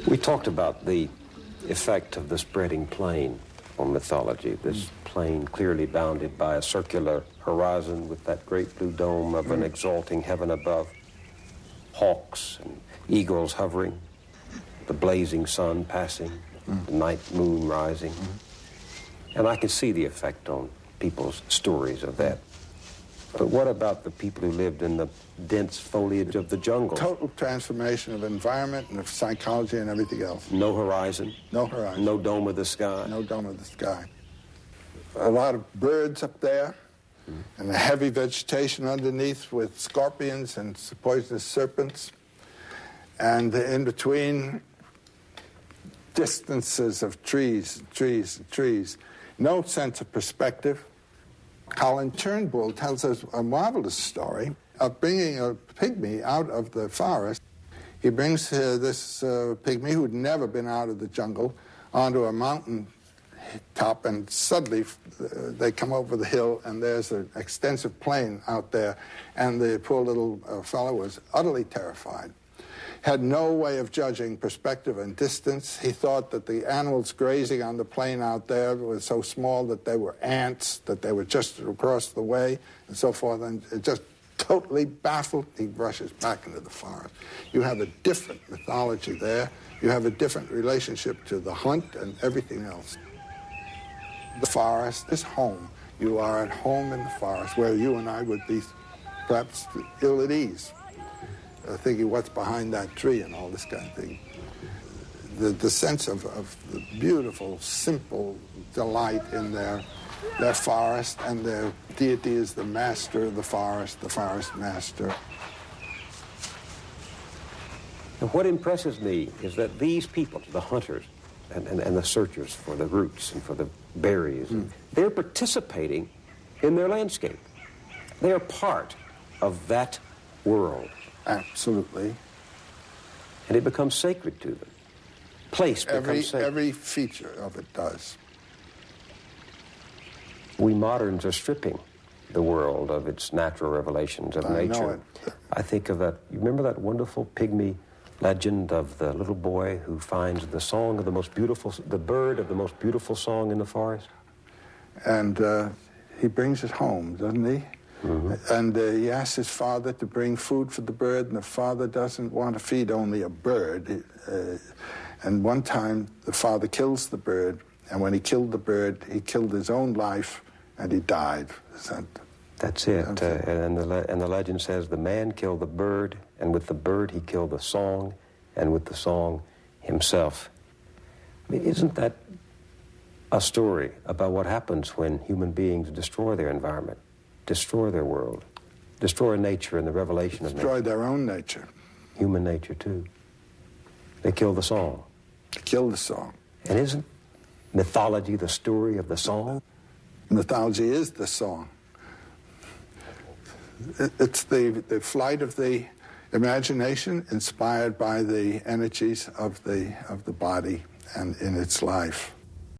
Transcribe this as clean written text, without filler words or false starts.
We talked about the effect of the spreading plain on mythology, this plain clearly bounded by a circular horizon with that great blue dome of an exalting heaven above, hawks and eagles hovering, the blazing sun passing, the night moon rising. And I can see the effect on people's stories of that. But what about the people who lived in the dense foliage of the jungle? Total transformation of environment and of psychology and everything else. No horizon? No horizon. No dome of the sky? No dome of the sky. A lot of birds up there, and a heavy vegetation underneath with scorpions and poisonous serpents. And in between, distances of trees, trees, trees. No sense of perspective. Colin Turnbull tells us a marvelous story of bringing a pygmy out of the forest. He brings this pygmy who'd never been out of the jungle onto a mountain top, and suddenly they come over the hill, and there's an extensive plain out there, and the poor little fellow was utterly terrified. Had no way of judging perspective and distance. He thought that the animals grazing on the plain out there were so small that they were ants, that they were just across the way, and so forth, and it just totally baffled. He rushes back into the forest. You have a different mythology there. You have a different relationship to the hunt and everything else. The forest is home. You are at home in the forest, where you and I would be perhaps ill at ease. Thinking what's behind that tree and all this kind of thing. The sense of the beautiful, simple delight in their forest, and their deity is the master of the forest master. And what impresses me is that these people, the hunters and the searchers for the roots and for the berries, they're participating in their landscape. They are part of that world. Absolutely. And it becomes sacred to them. Place becomes sacred. Every feature of it does. We moderns are stripping the world of its natural revelations of nature. Know it. I think of that, you remember that wonderful pygmy legend of the little boy who finds the song of the most beautiful, the bird of the most beautiful song in the forest? And he brings it home, doesn't he? And he asks his father to bring food for the bird, and the father doesn't want to feed only a bird. And one time, the father kills the bird, and when he killed the bird, he killed his own life, and he died. That's it. And the legend says the man killed the bird, and with the bird he killed the song, and with the song himself. I mean, isn't that a story about what happens when human beings destroy their environment? Destroy their world, destroy nature and the revelation of nature. Destroy their own nature. Human nature, too. They kill the song. They kill the song. And isn't mythology the story of the song? Mythology is the song. It's the flight of the imagination inspired by the energies of the body and in its life.